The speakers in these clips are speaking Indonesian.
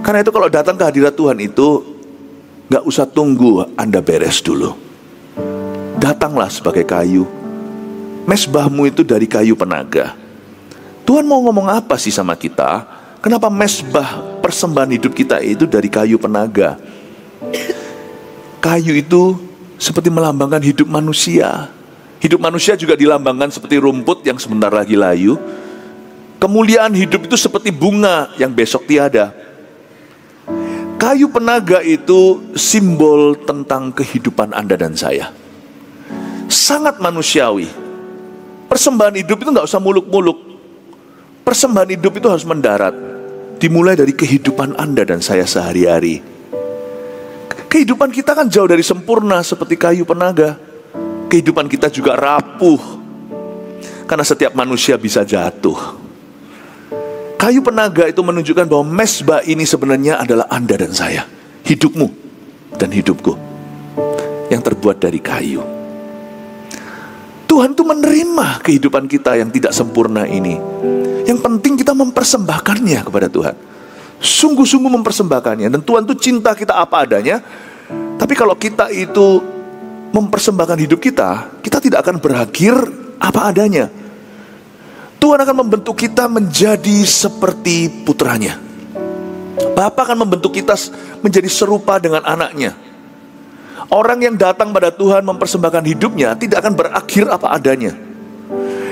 Karena itu kalau datang ke hadirat Tuhan itu gak usah tunggu Anda beres dulu. Datanglah sebagai kayu. Mesbahmu itu dari kayu penaga. Tuhan mau ngomong apa sih sama kita? Kenapa mesbah persembahan hidup kita itu dari kayu penaga? Kayu itu seperti melambangkan hidup manusia. Hidup manusia juga dilambangkan seperti rumput yang sebentar lagi layu. Kemuliaan hidup itu seperti bunga yang besok tiada. Kayu penaga itu simbol tentang kehidupan Anda dan saya. Sangat manusiawi. Persembahan hidup itu gak usah muluk-muluk. Persembahan hidup itu harus mendarat. Dimulai dari kehidupan Anda dan saya sehari-hari. Kehidupan kita kan jauh dari sempurna seperti kayu penaga. Kehidupan kita juga rapuh. Karena setiap manusia bisa jatuh. Kayu penaga itu menunjukkan bahwa mesbah ini sebenarnya adalah Anda dan saya. Hidupmu dan hidupku. Yang terbuat dari kayu. Tuhan tuh menerima kehidupan kita yang tidak sempurna ini. Yang penting kita mempersembahkannya kepada Tuhan. Sungguh-sungguh mempersembahkannya. Dan Tuhan tuh cinta kita apa adanya. Tapi kalau kita itu mempersembahkan hidup kita, kita tidak akan berakhir apa adanya. Tuhan akan membentuk kita menjadi seperti putranya. Bapa akan membentuk kita menjadi serupa dengan anaknya. Orang yang datang pada Tuhan mempersembahkan hidupnya tidak akan berakhir apa adanya.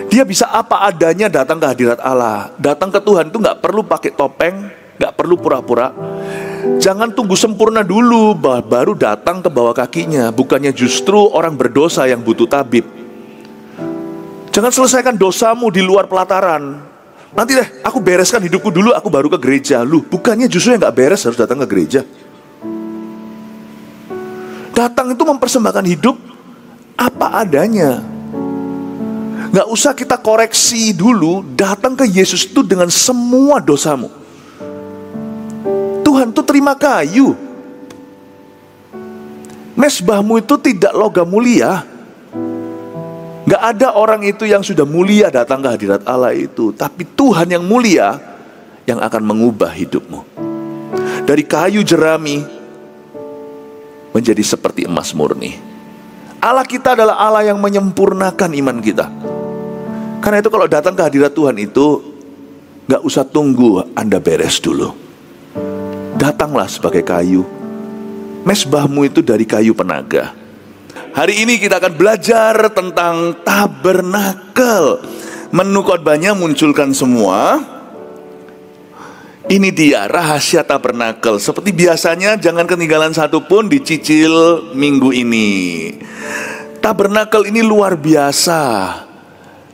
Dia bisa apa adanya datang ke hadirat Allah. Datang ke Tuhan itu gak perlu pakai topeng, gak perlu pura-pura. Jangan tunggu sempurna dulu baru datang ke bawah kakinya. Bukannya justru orang berdosa yang butuh tabib. Jangan selesaikan dosamu di luar pelataran. Nanti deh aku bereskan hidupku dulu, aku baru ke gereja. Bukannya justru yang gak beres harus datang ke gereja. Datang itu mempersembahkan hidup apa adanya. Gak usah kita koreksi dulu. Datang ke Yesus itu dengan semua dosamu. Tuhan tuh terima kayu. Mesbahmu itu tidak logam mulia. Gak ada orang itu yang sudah mulia datang ke hadirat Allah itu. Tapi Tuhan yang mulia yang akan mengubah hidupmu. Dari kayu jerami menjadi seperti emas murni. Allah kita adalah Allah yang menyempurnakan iman kita. Karena itu kalau datang ke hadirat Tuhan itu gak usah tunggu Anda beres dulu. Datanglah sebagai kayu. Mesbahmu itu dari kayu penaga. Hari ini kita akan belajar tentang tabernakel. Menu khotbahnya munculkan semua. Ini dia rahasia tabernakel. Seperti biasanya jangan ketinggalan satu pun dicicil minggu ini. Tabernakel ini luar biasa.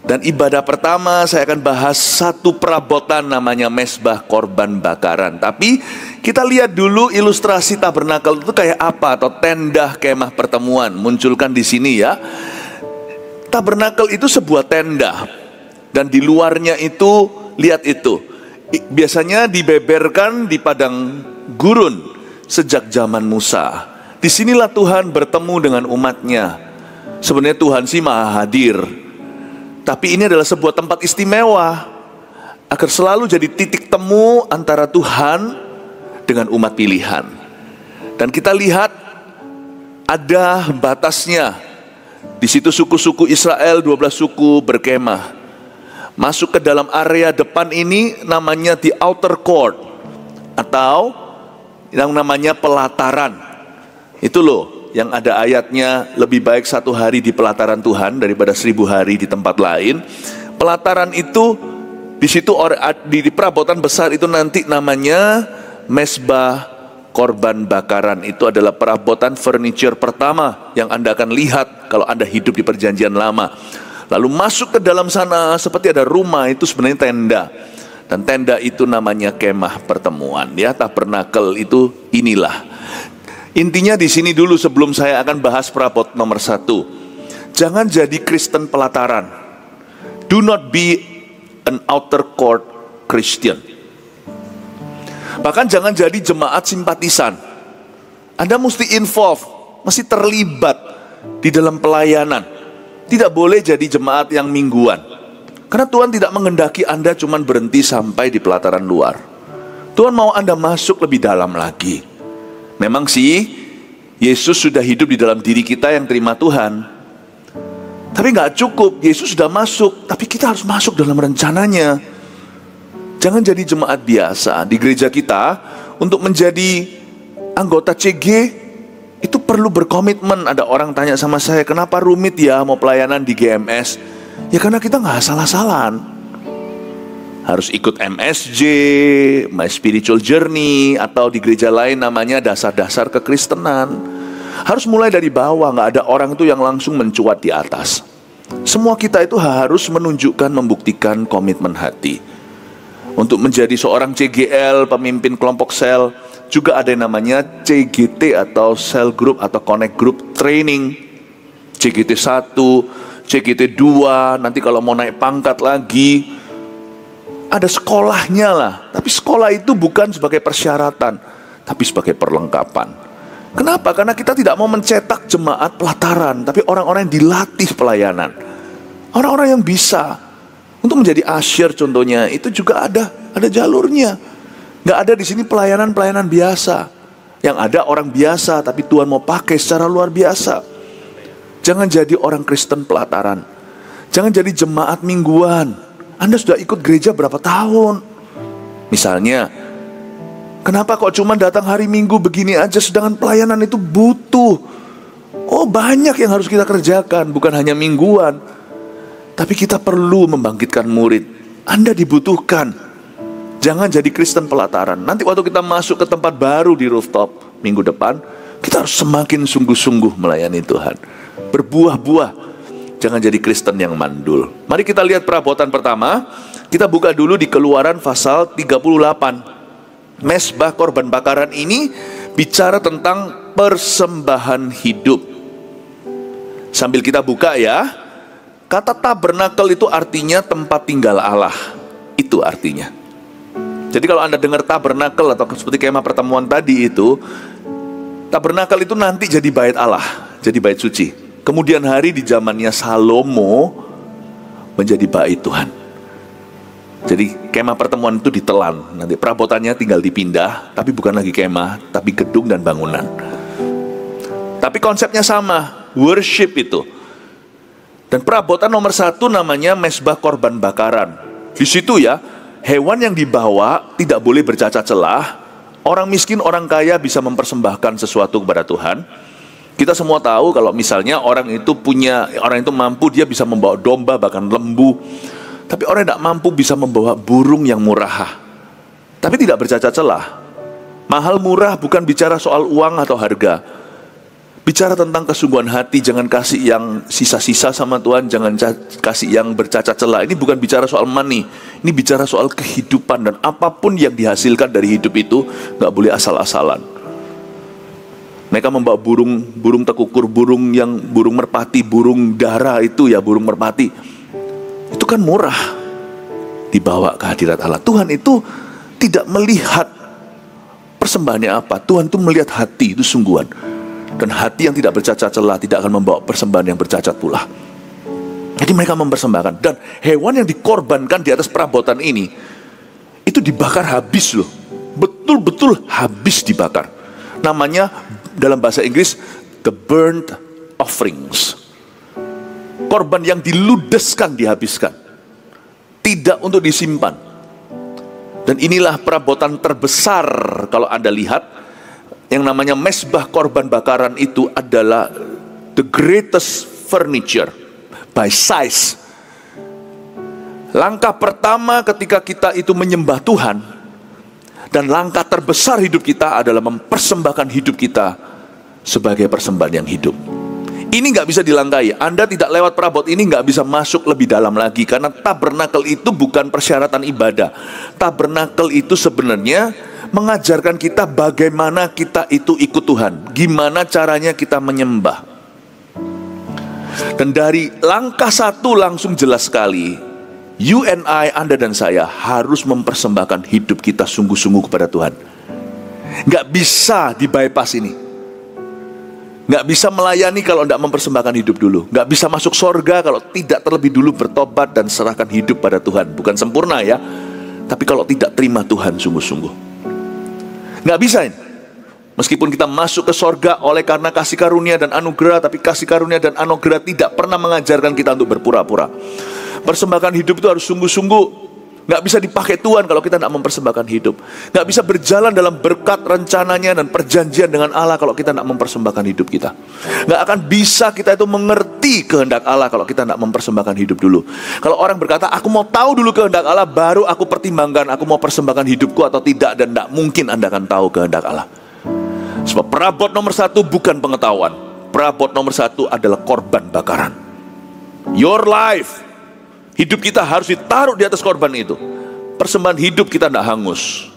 Dan ibadah pertama saya akan bahas satu perabotan namanya mesbah korban bakaran. Tapi kita lihat dulu ilustrasi tabernakel itu kayak apa, atau tenda kemah pertemuan. Munculkan di sini ya. Tabernakel itu sebuah tenda. Dan di luarnya itu, lihat itu. Biasanya dibeberkan di padang gurun sejak zaman Musa. Disinilah Tuhan bertemu dengan umatnya. Sebenarnya Tuhan sih maha hadir, tapi ini adalah sebuah tempat istimewa agar selalu jadi titik temu antara Tuhan dengan umat pilihan. Dan kita lihat ada batasnya. Di situ suku-suku Israel 12 suku berkemah. Masuk ke dalam area depan ini namanya the outer court, atau yang namanya pelataran. Itu loh yang ada ayatnya, lebih baik 1 hari di pelataran Tuhan daripada 1000 hari di tempat lain. Pelataran itu di situ di perabotan besar itu nanti namanya mesbah korban bakaran. Itu adalah perabotan furniture pertama yang Anda akan lihat kalau Anda hidup di perjanjian lama. Lalu masuk ke dalam sana seperti ada rumah, itu sebenarnya tenda. Dan tenda itu namanya kemah pertemuan. Ya, tabernakel itu inilah. Intinya di sini dulu sebelum saya akan bahas perabot nomor 1. Jangan jadi Kristen pelataran. Do not be an outer court Christian. Bahkan jangan jadi jemaat simpatisan. Anda mesti involve, mesti terlibat di dalam pelayanan. Tidak boleh jadi jemaat yang mingguan. Karena Tuhan tidak menghendaki Anda cuma berhenti sampai di pelataran luar. Tuhan mau Anda masuk lebih dalam lagi. Memang sih, Yesus sudah hidup di dalam diri kita yang terima Tuhan. Tapi nggak cukup, Yesus sudah masuk, tapi kita harus masuk dalam rencananya. Jangan jadi jemaat biasa. Di gereja kita, untuk menjadi anggota CG, itu perlu berkomitmen. Ada orang tanya sama saya, kenapa rumit ya mau pelayanan di GMS? Ya karena kita nggak asal-asalan. Harus ikut MSJ, My Spiritual Journey, atau di gereja lain namanya dasar-dasar kekristenan. Harus mulai dari bawah, nggak ada orang itu yang langsung mencuat di atas. Semua kita itu harus menunjukkan, membuktikan komitmen hati. Untuk menjadi seorang CGL, pemimpin kelompok sel, juga ada yang namanya CGT atau Cell Group atau Connect Group Training. CGT 1, CGT 2, nanti kalau mau naik pangkat lagi, ada sekolahnya lah. Tapi sekolah itu bukan sebagai persyaratan, tapi sebagai perlengkapan. Kenapa? Karena kita tidak mau mencetak jemaat pelataran, tapi orang-orang yang dilatih pelayanan. Orang-orang yang bisa. Untuk menjadi asyir contohnya, itu juga ada jalurnya. Nggak ada di sini pelayanan biasa. Yang ada orang biasa, tapi Tuhan mau pakai secara luar biasa. Jangan jadi orang Kristen pelataran. Jangan jadi jemaat mingguan. Anda sudah ikut gereja berapa tahun? Misalnya, kenapa kok cuma datang hari Minggu begini aja, sedangkan pelayanan itu butuh. Oh, banyak yang harus kita kerjakan, bukan hanya mingguan. Tapi kita perlu membangkitkan murid. Anda dibutuhkan. Jangan jadi Kristen pelataran. Nanti waktu kita masuk ke tempat baru di rooftop minggu depan, kita harus semakin sungguh-sungguh melayani Tuhan. Berbuah-buah. Jangan jadi Kristen yang mandul. Mari kita lihat perabotan pertama. Kita buka dulu di Keluaran pasal 38. Mezbah korban bakaran ini bicara tentang persembahan hidup. Sambil kita buka ya. Kata tabernakel itu artinya tempat tinggal Allah. Itu artinya. Jadi kalau Anda dengar tabernakel atau seperti kemah pertemuan tadi itu, tabernakel itu nanti jadi bait Allah, jadi bait suci. Kemudian hari di zamannya Salomo menjadi bait Tuhan. Jadi kemah pertemuan itu ditelan. Nanti perabotannya tinggal dipindah, tapi bukan lagi kemah, tapi gedung dan bangunan. Tapi konsepnya sama, worship itu. Dan perabotan nomor 1 namanya mezbah korban bakaran. Di situ ya, hewan yang dibawa tidak boleh bercacat celah. Orang miskin, orang kaya bisa mempersembahkan sesuatu kepada Tuhan. Kita semua tahu kalau misalnya orang itu mampu, dia bisa membawa domba, bahkan lembu. Tapi orang yang tidak mampu bisa membawa burung yang murah, tapi tidak bercacat celah. Mahal murah bukan bicara soal uang atau harga. Bicara tentang kesungguhan hati. Jangan kasih yang sisa-sisa sama Tuhan. Jangan kasih yang bercacat celah. Ini bukan bicara soal money. Ini bicara soal kehidupan. Dan apapun yang dihasilkan dari hidup itu gak boleh asal-asalan. Mereka membawa burung tekukur, burung merpati, burung dara itu ya, burung merpati. Itu kan murah. Dibawa ke hadirat Allah. Tuhan itu tidak melihat persembahannya apa. Tuhan itu melihat hati, itu sungguhan. Dan hati yang tidak bercacat celah tidak akan membawa persembahan yang bercacat pula. Jadi mereka mempersembahkan. Dan hewan yang dikorbankan di atas perabotan ini, itu dibakar habis loh. Betul-betul habis dibakar. Namanya dalam bahasa Inggris, the burnt offerings. Korban yang diludeskan, dihabiskan. Tidak untuk disimpan. Dan inilah perabotan terbesar kalau Anda lihat. Yang namanya mezbah korban bakaran itu adalah the greatest furniture by size. Langkah pertama ketika kita itu menyembah Tuhan, dan langkah terbesar hidup kita adalah mempersembahkan hidup kita sebagai persembahan yang hidup. Ini gak bisa dilangkai. Anda tidak lewat perabot ini gak bisa masuk lebih dalam lagi. Karena tabernakel itu bukan persyaratan ibadah. Tabernakel itu sebenarnya mengajarkan kita bagaimana kita itu ikut Tuhan. Gimana caranya kita menyembah. Dan dari langkah 1 langsung jelas sekali. You and I, Anda dan saya harus mempersembahkan hidup kita sungguh-sungguh kepada Tuhan. Gak bisa di-bypass ini. Gak bisa melayani kalau tidak mempersembahkan hidup dulu. Gak bisa masuk sorga kalau tidak terlebih dulu bertobat dan serahkan hidup pada Tuhan. Bukan sempurna ya, tapi kalau tidak terima Tuhan sungguh-sungguh. Nggak bisa ini. Meskipun kita masuk ke sorga oleh karena kasih karunia dan anugerah, tapi kasih karunia dan anugerah tidak pernah mengajarkan kita untuk berpura-pura. Persembahan hidup itu harus sungguh-sungguh. Nggak bisa dipakai Tuhan kalau kita tidak mempersembahkan hidup. Nggak bisa berjalan dalam berkat rencananya dan perjanjian dengan Allah kalau kita tidak mempersembahkan hidup kita. Nggak akan bisa kita itu mengerti kehendak Allah kalau kita tidak mempersembahkan hidup dulu. Kalau orang berkata, aku mau tahu dulu kehendak Allah, baru aku pertimbangkan aku mau persembahkan hidupku atau tidak. Dan tidak mungkin Anda akan tahu kehendak Allah. Sebab perabot nomor satu bukan pengetahuan. Perabot nomor satu adalah korban bakaran. Your life, hidup kita harus ditaruh di atas korban itu. Persembahan hidup kita tidak hangus,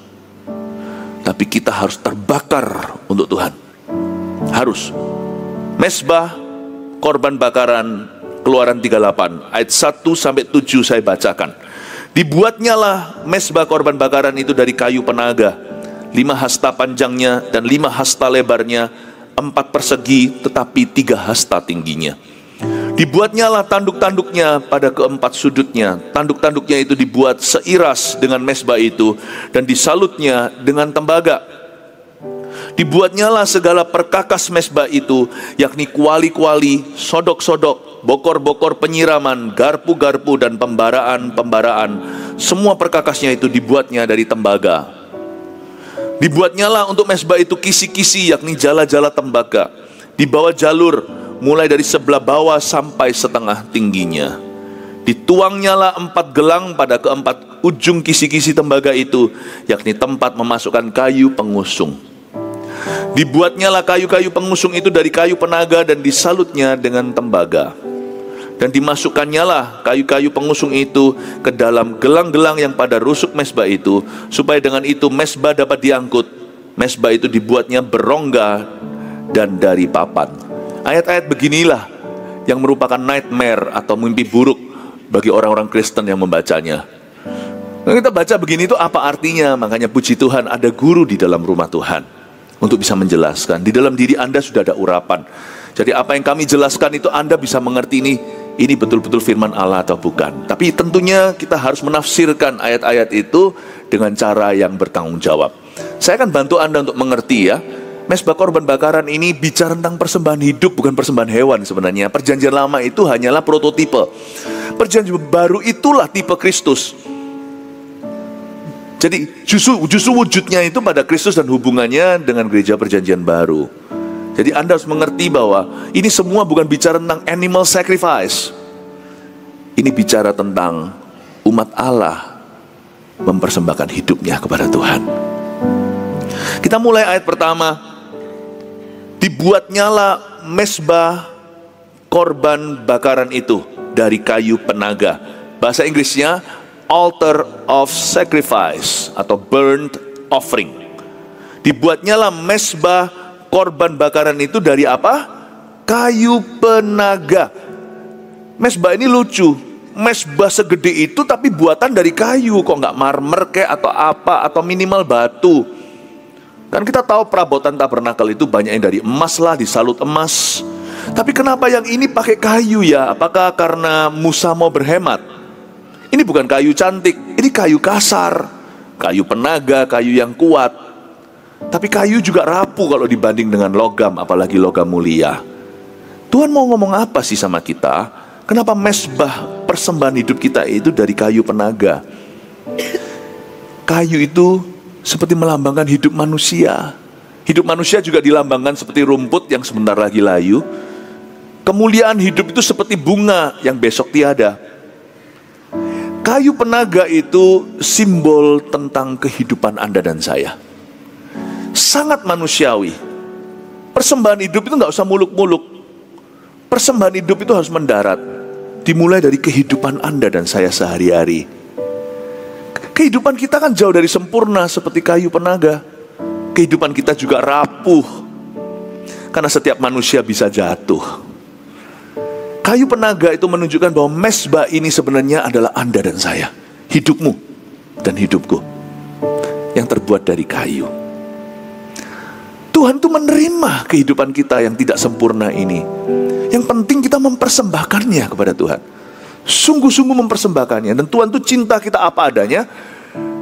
tapi kita harus terbakar untuk Tuhan. Harus. Mezbah korban bakaran, Keluaran 38 ayat 1-7 saya bacakan. Dibuatnyalah mezbah korban bakaran itu dari kayu penaga, 5 hasta panjangnya dan 5 hasta lebarnya, 4 persegi tetapi 3 hasta tingginya. Dibuatnyalah tanduk-tanduknya pada keempat sudutnya. Tanduk-tanduknya itu dibuat seiras dengan mezbah itu dan disalutnya dengan tembaga. Dibuatnyalah segala perkakas mezbah itu, yakni kuali-kuali, sodok-sodok, bokor-bokor penyiraman, garpu-garpu dan pembaraan-pembaraan. Semua perkakasnya itu dibuatnya dari tembaga. Dibuatnyalah untuk mezbah itu kisi-kisi, yakni jala-jala tembaga, di bawah jalur, mulai dari sebelah bawah sampai setengah tingginya. Dituangnyalah 4 gelang pada keempat ujung kisi-kisi tembaga itu, yakni tempat memasukkan kayu pengusung. Dibuatnyalah kayu-kayu pengusung itu dari kayu penaga dan disalutnya dengan tembaga. Dan dimasukannyalah kayu-kayu pengusung itu ke dalam gelang-gelang yang pada rusuk mezbah itu, supaya dengan itu mezbah dapat diangkut. Mezbah itu dibuatnya berongga dan dari papan. Ayat-ayat beginilah yang merupakan nightmare atau mimpi buruk bagi orang-orang Kristen yang membacanya. Nah, kita baca begini itu apa artinya? Makanya puji Tuhan ada guru di dalam rumah Tuhan untuk bisa menjelaskan. Di dalam diri Anda sudah ada urapan. Jadi apa yang kami jelaskan itu Anda bisa mengerti ini betul-betul firman Allah atau bukan. Tapi tentunya kita harus menafsirkan ayat-ayat itu dengan cara yang bertanggung jawab. Saya akan bantu Anda untuk mengerti ya. Mezbah korban bakaran ini bicara tentang persembahan hidup, bukan persembahan hewan sebenarnya. Perjanjian lama itu hanyalah prototipe. Perjanjian baru itulah tipe Kristus. Jadi justru wujudnya itu pada Kristus dan hubungannya dengan gereja perjanjian baru. Jadi Anda harus mengerti bahwa ini semua bukan bicara tentang animal sacrifice. Ini bicara tentang umat Allah mempersembahkan hidupnya kepada Tuhan. Kita mulai ayat pertama. Dibuatnyalah mezbah korban bakaran itu dari kayu penaga. Bahasa Inggrisnya altar of sacrifice atau burnt offering. Dibuatnyalah mezbah korban bakaran itu dari apa? Kayu penaga. Mezbah ini lucu. Mezbah segede itu tapi buatan dari kayu. Kok nggak marmer kayak atau apa, atau minimal batu. Dan kita tahu perabotan tabernakel itu banyak yang dari emas lah, disalut emas. Tapi kenapa yang ini pakai kayu ya? Apakah karena Musa mau berhemat? Ini bukan kayu cantik, ini kayu kasar, kayu penaga, kayu yang kuat. Tapi kayu juga rapuh kalau dibanding dengan logam, apalagi logam mulia. Tuhan mau ngomong apa sih sama kita? Kenapa mezbah persembahan hidup kita itu dari kayu penaga? Kayu itu seperti melambangkan hidup manusia. Hidup manusia juga dilambangkan seperti rumput yang sebentar lagi layu. Kemuliaan hidup itu seperti bunga yang besok tiada. Kayu penaga itu simbol tentang kehidupan Anda dan saya. Sangat manusiawi. Persembahan hidup itu nggak usah muluk-muluk. Persembahan hidup itu harus mendarat. Dimulai dari kehidupan Anda dan saya sehari-hari. Kehidupan kita kan jauh dari sempurna seperti kayu penaga. Kehidupan kita juga rapuh. Karena setiap manusia bisa jatuh. Kayu penaga itu menunjukkan bahwa mezbah ini sebenarnya adalah Anda dan saya. Hidupmu dan hidupku. Yang terbuat dari kayu. Tuhan tuh menerima kehidupan kita yang tidak sempurna ini. Yang penting kita mempersembahkannya kepada Tuhan. Sungguh-sungguh mempersembahkannya. Dan Tuhan tuh cinta kita apa adanya.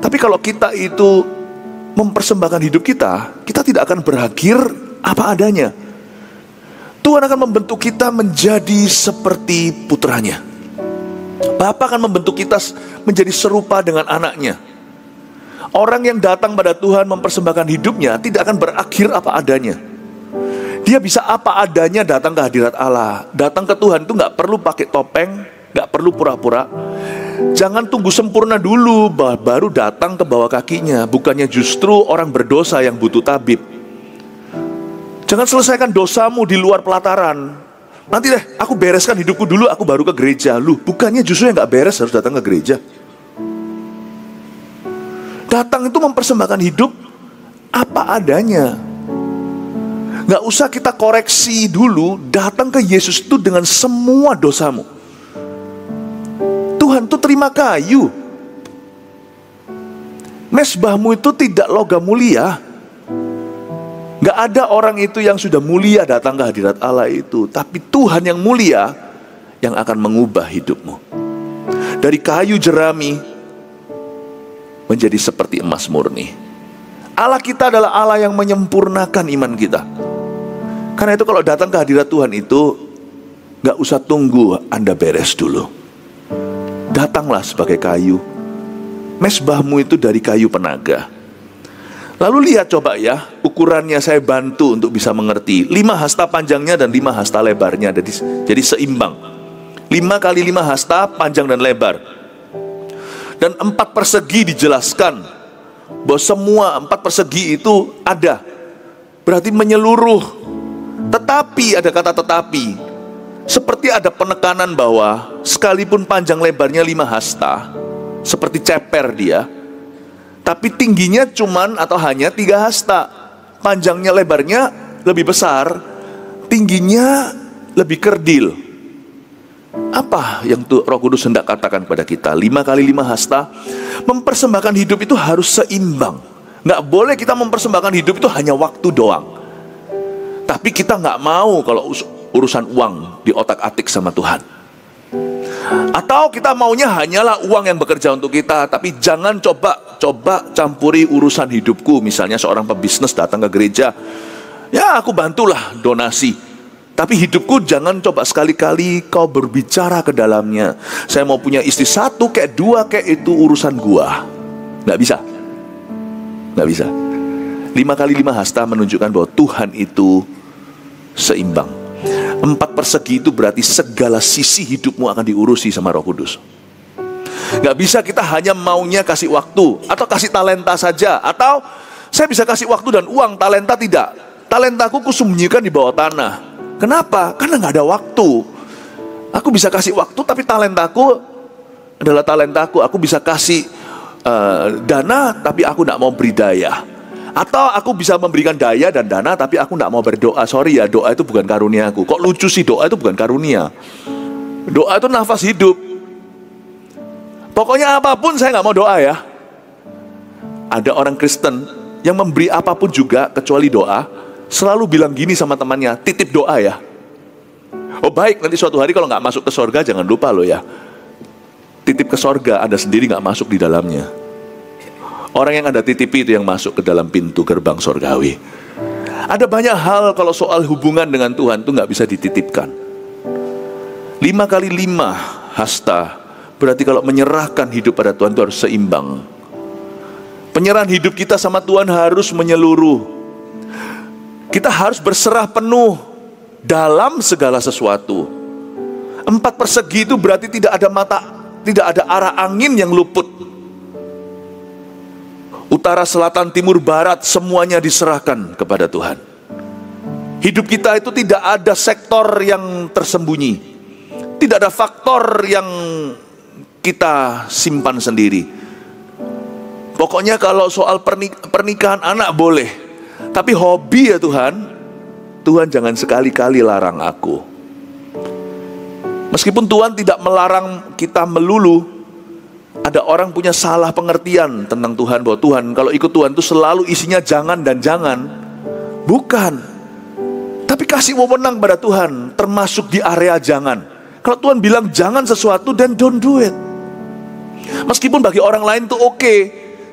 Tapi kalau kita itu mempersembahkan hidup kita, kita tidak akan berakhir apa adanya. Tuhan akan membentuk kita menjadi seperti putranya. Bapa akan membentuk kita menjadi serupa dengan anaknya. Orang yang datang pada Tuhan mempersembahkan hidupnya tidak akan berakhir apa adanya. Dia bisa apa adanya datang ke hadirat Allah. Datang ke Tuhan itu gak perlu pakai topeng, gak perlu pura-pura. Jangan tunggu sempurna dulu baru datang ke bawah kakinya. Bukannya justru orang berdosa yang butuh tabib. Jangan selesaikan dosamu di luar pelataran. Nanti deh, aku bereskan hidupku dulu, aku baru ke gereja. Bukannya justru yang gak beres harus datang ke gereja. Datang itu mempersembahkan hidup apa adanya. Gak usah kita koreksi dulu. Datang ke Yesus itu dengan semua dosamu. Tuhan tuh terima kayu. Mesbahmu itu tidak logam mulia. Gak ada orang itu yang sudah mulia datang ke hadirat Allah itu. Tapi Tuhan yang mulia yang akan mengubah hidupmu. Dari kayu jerami menjadi seperti emas murni. Allah kita adalah Allah yang menyempurnakan iman kita. Karena itu kalau datang ke hadirat Tuhan itu gak usah tunggu Anda beres dulu. Datanglah sebagai kayu. Mesbahmu itu dari kayu penaga. Lalu lihat coba ya, ukurannya saya bantu untuk bisa mengerti. 5 hasta panjangnya dan 5 hasta lebarnya. Jadi seimbang. 5 kali 5 hasta panjang dan lebar. Dan 4 persegi dijelaskan bahwa semua 4 persegi itu ada. Berarti menyeluruh. Tetapi, ada kata tetapi, seperti ada penekanan bahwa sekalipun panjang lebarnya 5 hasta, seperti ceper dia, tapi tingginya cuman atau hanya 3 hasta. Panjangnya lebarnya lebih besar, tingginya lebih kerdil. Apa yang Roh Kudus hendak katakan kepada kita? 5 kali 5 hasta. Mempersembahkan hidup itu harus seimbang. Gak boleh kita mempersembahkan hidup itu hanya waktu doang. Tapi kita gak mau kalau urusan uang diotak-atik sama Tuhan. Atau kita maunya hanyalah uang yang bekerja untuk kita. Tapi jangan coba campuri urusan hidupku. Misalnya seorang pebisnis datang ke gereja, ya aku bantulah donasi. Tapi hidupku jangan coba sekali-kali kau berbicara ke dalamnya. Saya mau punya istri 1 kayak 2 kayak itu urusan gua. Gak bisa. 5 kali 5 hasta menunjukkan bahwa Tuhan itu seimbang. 4 persegi itu berarti segala sisi hidupmu akan diurusi sama Roh Kudus. Gak bisa kita hanya maunya kasih waktu atau kasih talenta saja. Atau saya bisa kasih waktu dan uang, talenta tidak. Talentaku kusembunyikan di bawah tanah. Kenapa? Karena gak ada waktu. Aku bisa kasih waktu tapi talentaku adalah talentaku. Aku bisa kasih dana tapi aku gak mau beri daya. Atau aku bisa memberikan daya dan dana tapi aku gak mau berdoa. Sorry ya, doa itu bukan karunia aku. Kok lucu sih, doa itu bukan karunia. Doa itu nafas hidup. Pokoknya apapun saya gak mau doa ya. Ada orang Kristen yang memberi apapun juga kecuali doa, selalu bilang gini sama temannya, titip doa ya. Oh baik, nanti suatu hari kalau gak masuk ke sorga jangan lupa loh ya. Titip ke sorga, Anda sendiri gak masuk di dalamnya. Orang yang Anda titipi itu yang masuk ke dalam pintu gerbang sorgawi. Ada banyak hal kalau soal hubungan dengan Tuhan itu gak bisa dititipkan. 5 kali 5 hasta berarti kalau menyerahkan hidup pada Tuhan itu harus seimbang. Penyerahan hidup kita sama Tuhan harus menyeluruh. Kita harus berserah penuh dalam segala sesuatu. 4 persegi itu berarti tidak ada arah angin yang luput. Utara, selatan, timur, barat, semuanya diserahkan kepada Tuhan. Hidup kita itu tidak ada sektor yang tersembunyi. Tidak ada faktor yang kita simpan sendiri. Pokoknya kalau soal pernikahan anak boleh, tapi hobi ya Tuhan jangan sekali-kali larang aku. Meskipun Tuhan tidak melarang kita melulu, ada orang punya salah pengertian tentang Tuhan, bahwa Tuhan kalau ikut Tuhan itu selalu isinya jangan dan jangan. Bukan. Tapi kasih wewenang pada Tuhan, termasuk di area jangan. Kalau Tuhan bilang jangan sesuatu, then don't do it. Meskipun bagi orang lain itu oke,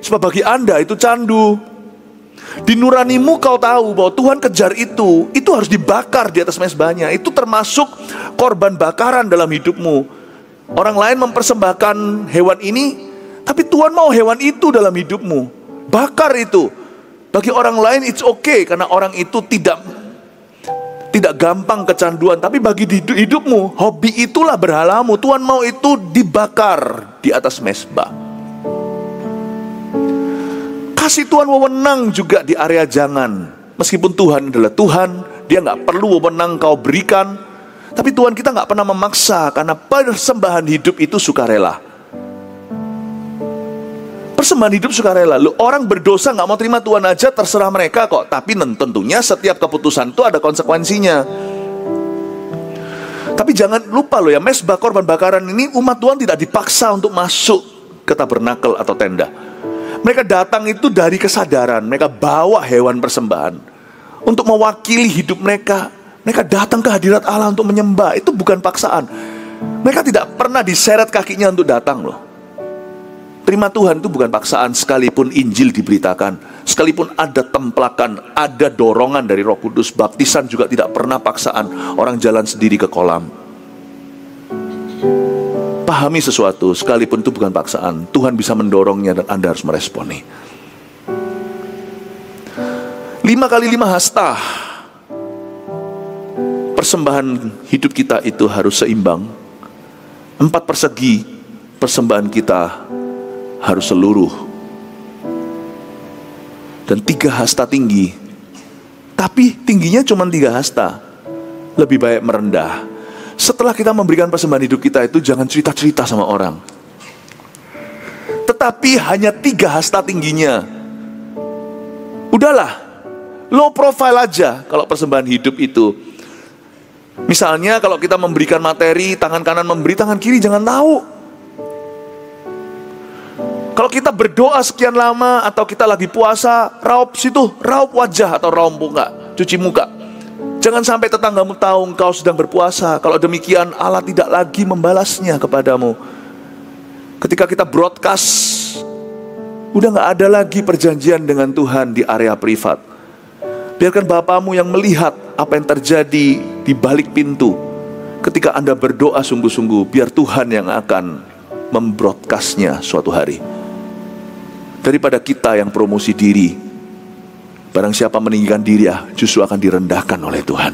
sebab bagi Anda itu candu. Di nuranimu kau tahu bahwa Tuhan kejar itu harus dibakar di atas mezbahnya. Itu termasuk korban bakaran dalam hidupmu. Orang lain mempersembahkan hewan ini, tapi Tuhan mau hewan itu dalam hidupmu. Bakar itu. Bagi orang lain it's okay, karena orang itu tidak gampang kecanduan. Tapi bagi hidupmu, hobi itulah berhalamu. Tuhan mau itu dibakar di atas mezbah. Kasih Tuhan wewenang juga di area jangan. Meskipun Tuhan adalah Tuhan, Dia nggak perlu wewenang kau berikan. Tapi Tuhan kita nggak pernah memaksa, karena persembahan hidup itu sukarela. Persembahan hidup sukarela. Orang berdosa nggak mau terima Tuhan aja, terserah mereka kok. Tapi tentunya setiap keputusan itu ada konsekuensinya. Tapi jangan lupa loh ya, mezbah korban bakaran ini umat Tuhan tidak dipaksa untuk masuk ke tabernakel atau tenda. Mereka datang itu dari kesadaran. Mereka bawa hewan persembahan untuk mewakili hidup mereka. Mereka datang ke hadirat Allah untuk menyembah. Itu bukan paksaan. Mereka tidak pernah diseret kakinya untuk datang loh. Terima Tuhan itu bukan paksaan. Sekalipun Injil diberitakan, sekalipun ada templakan, ada dorongan dari Roh Kudus, baptisan juga tidak pernah paksaan. Orang jalan sendiri ke kolam. Pahami sesuatu, sekalipun itu bukan paksaan, Tuhan bisa mendorongnya dan Anda harus meresponi. 5 kali 5 hasta. Persembahan hidup kita itu harus seimbang. 4 persegi persembahan kita harus seluruh. Dan 3 hasta tinggi. Tapi tingginya cuma 3 hasta. Lebih baik merendah. Setelah kita memberikan persembahan hidup kita itu, jangan cerita-cerita sama orang. Tetapi hanya 3 hasta tingginya. Udahlah, low profile aja kalau persembahan hidup itu. Misalnya kalau kita memberikan materi, tangan kanan memberi, tangan kiri jangan tahu. Kalau kita berdoa sekian lama, atau kita lagi puasa, raup situ, raup wajah atau raup muka, cuci muka. Jangan sampai tetanggamu tahu engkau sedang berpuasa. Kalau demikian Allah tidak lagi membalasnya kepadamu. Ketika kita broadcast, udah gak ada lagi perjanjian dengan Tuhan di area privat. Biarkan Bapamu yang melihat apa yang terjadi di balik pintu. Ketika Anda berdoa sungguh-sungguh, biar Tuhan yang akan membroadcastnya suatu hari. Daripada kita yang promosi diri. Barang siapa meninggikan diri, justru akan direndahkan oleh Tuhan.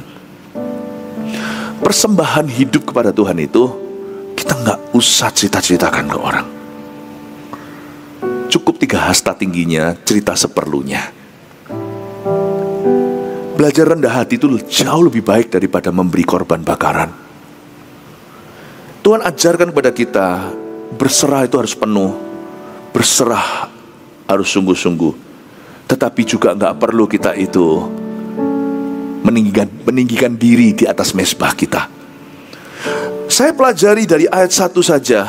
Persembahan hidup kepada Tuhan itu, kita gak usah cerita-ceritakan ke orang. Cukup 3 hasta tingginya, cerita seperlunya. Belajar rendah hati itu jauh lebih baik daripada memberi korban bakaran. Tuhan ajarkan kepada kita, berserah itu harus penuh, berserah harus sungguh-sungguh. Tetapi juga gak perlu kita itu meninggikan diri di atas mezbah kita. Saya pelajari dari ayat 1 saja,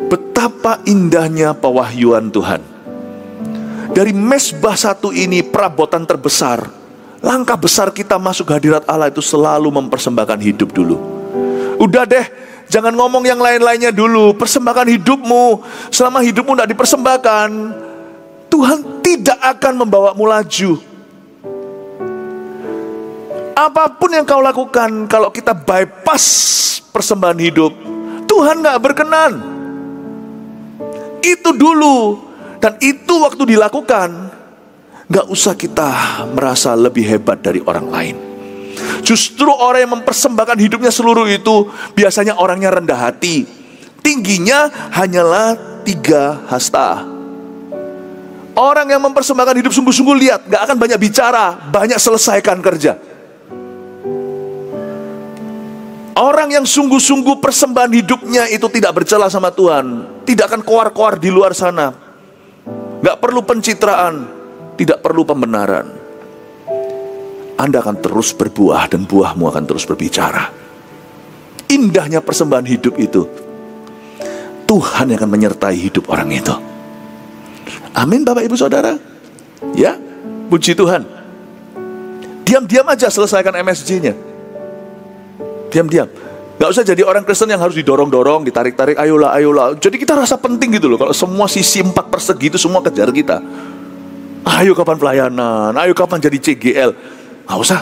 betapa indahnya pewahyuan Tuhan. Dari mezbah 1 ini, perabotan terbesar, langkah besar kita masuk hadirat Allah itu selalu mempersembahkan hidup dulu. Udah deh, jangan ngomong yang lain-lainnya dulu. Persembahkan hidupmu. Selama hidupmu tidak dipersembahkan, Tuhan tidak akan membawamu laju. Apapun yang kau lakukan, kalau kita bypass persembahan hidup, Tuhan gak berkenan. Itu dulu. Dan itu waktu dilakukan, gak usah kita merasa lebih hebat dari orang lain. Justru orang yang mempersembahkan hidupnya seluruh itu, biasanya orangnya rendah hati. Tingginya hanyalah 3 hasta. Orang yang mempersembahkan hidup sungguh-sungguh, lihat, gak akan banyak bicara, banyak selesaikan kerja. Orang yang sungguh-sungguh persembahan hidupnya itu tidak bercela sama Tuhan, tidak akan koar-koar di luar sana, gak perlu pencitraan, tidak perlu pembenaran. Anda akan terus berbuah dan buahmu akan terus berbicara. Indahnya persembahan hidup itu, Tuhan yang akan menyertai hidup orang itu. Amin Bapak Ibu Saudara. Ya, puji Tuhan. Diam-diam aja selesaikan MSJ-nya. Diam-diam. Gak usah jadi orang Kristen yang harus didorong-dorong, ditarik-tarik, ayolah, ayolah. Jadi kita rasa penting gitu loh, kalau semua sisi 4 persegi itu semua kejar kita. Ayo kapan pelayanan, ayo kapan jadi CGL. Nggak usah.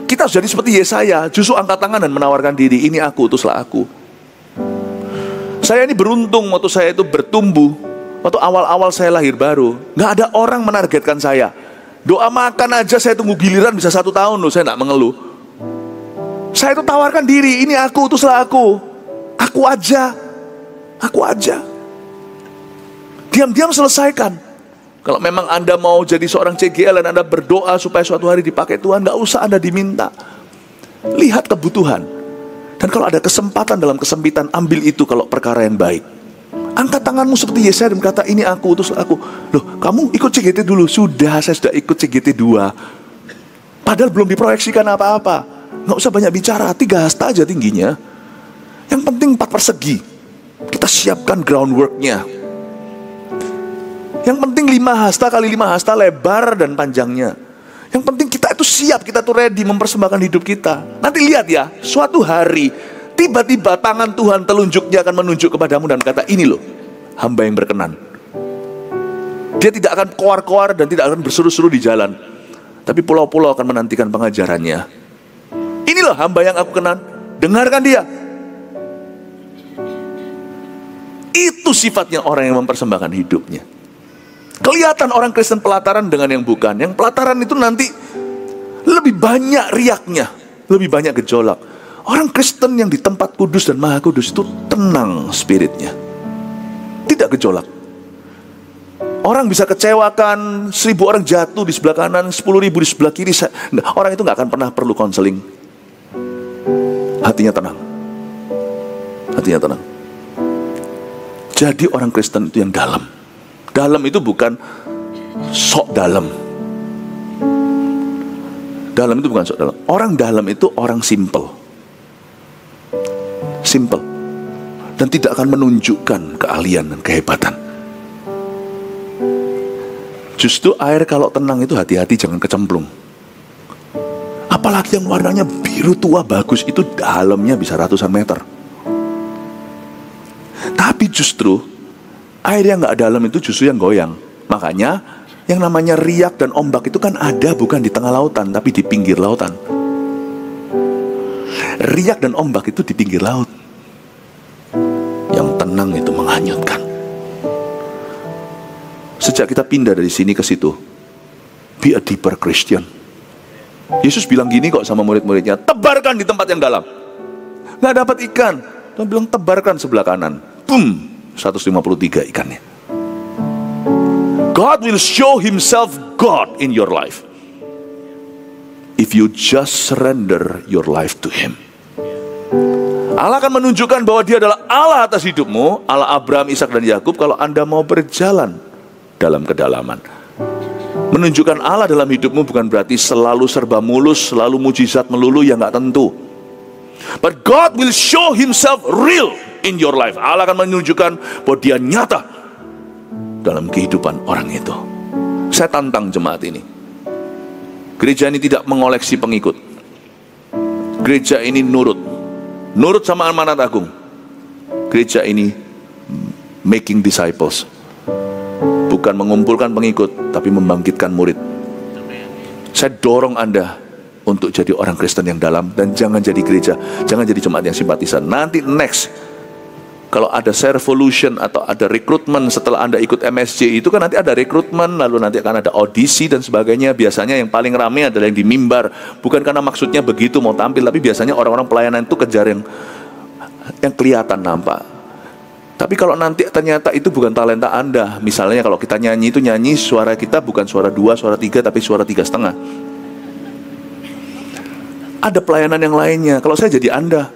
Kita harus jadi seperti Yesaya, justru angkat tangan dan menawarkan diri. Ini aku, utuslah aku. Saya ini beruntung waktu saya itu bertumbuh. Waktu awal-awal saya lahir baru, nggak ada orang menargetkan saya. Doa makan aja saya tunggu giliran bisa 1 tahun loh, saya nggak mengeluh. Saya itu tawarkan diri, ini aku, utuslah aku. Aku aja. Aku aja. Diam-diam selesaikan. Kalau memang Anda mau jadi seorang CGL dan Anda berdoa supaya suatu hari dipakai Tuhan, nggak usah Anda diminta. Lihat kebutuhan. Dan kalau ada kesempatan dalam kesempitan, ambil itu kalau perkara yang baik. Angkat tanganmu seperti Yesaya dan berkata, ini aku, utuslah aku. Loh, kamu ikut CGT dulu. Sudah, saya sudah ikut CGT 2. Padahal belum diproyeksikan apa-apa. Nggak usah banyak bicara, 3 hasta aja tingginya. Yang penting 4 persegi. Kita siapkan groundworknya. Yang penting 5 hasta kali 5 hasta lebar dan panjangnya. Yang penting kita itu siap, kita tuh ready mempersembahkan hidup kita. Nanti lihat ya, suatu hari tiba-tiba tangan Tuhan telunjuknya akan menunjuk kepadamu dan kata, ini loh hamba yang berkenan. Dia tidak akan koar-koar dan tidak akan berseru-seru di jalan, tapi pulau-pulau akan menantikan pengajarannya. Ini loh hamba yang aku kenan, dengarkan dia. Itu sifatnya orang yang mempersembahkan hidupnya. Kelihatan orang Kristen pelataran dengan yang bukan. Yang pelataran itu nanti lebih banyak riaknya, lebih banyak gejolak. Orang Kristen yang di tempat kudus dan maha kudus itu tenang spiritnya, tidak gejolak. Orang bisa kecewakan, 1000 orang jatuh di sebelah kanan, 10.000 di sebelah kiri. Orang itu gak akan pernah perlu konseling. Hatinya tenang. Hatinya tenang. Jadi orang Kristen itu yang dalam. Dalam itu bukan sok dalam. Dalam itu bukan sok dalam. Orang dalam itu orang simple. Simple. Dan tidak akan menunjukkan keahlian dan kehebatan. Justru air kalau tenang itu hati-hati jangan kecemplung. Apalagi yang warnanya biru tua bagus, itu dalamnya bisa ratusan meter. Tapi justru air yang gak dalam itu justru yang goyang. Makanya yang namanya riak dan ombak itu kan ada bukan di tengah lautan, tapi di pinggir lautan. Riak dan ombak itu di pinggir laut. Yang tenang itu menghanyutkan. Sejak kita pindah dari sini ke situ, be a deeper Christian. Yesus bilang gini kok sama murid-muridnya, tebarkan di tempat yang dalam. Gak dapat ikan, dia bilang tebarkan sebelah kanan. Boom, 153 ikannya. God will show himself God in your life if you just surrender your life to him. Allah akan menunjukkan bahwa dia adalah Allah atas hidupmu, Allah Abraham, Ishak dan Yakub, kalau Anda mau berjalan dalam kedalaman. Menunjukkan Allah dalam hidupmu bukan berarti selalu serba mulus, selalu mujizat melulu yang gak tentu. But God will show himself real in your life. Allah akan menunjukkan bahwa dia nyata dalam kehidupan orang itu. Saya tantang jemaat ini. Gereja ini tidak mengoleksi pengikut. Gereja ini nurut sama amanat agung. Gereja ini making disciples. Bukan mengumpulkan pengikut, tapi membangkitkan murid. Saya dorong Anda untuk jadi orang Kristen yang dalam. Dan jangan jadi gereja, jangan jadi jemaat yang simpatisan. Nanti next, kalau ada Servolution atau ada rekrutmen setelah Anda ikut MSJ, itu kan nanti ada rekrutmen, lalu nanti akan ada audisi dan sebagainya. Biasanya yang paling ramai adalah yang di mimbar. Bukan karena maksudnya begitu mau tampil, tapi biasanya orang-orang pelayanan itu kejar yang kelihatan nampak. Tapi kalau nanti ternyata itu bukan talenta Anda, misalnya kalau kita nyanyi itu nyanyi suara kita bukan suara 2, suara 3, tapi suara 3,5. Ada pelayanan yang lainnya. Kalau saya jadi Anda,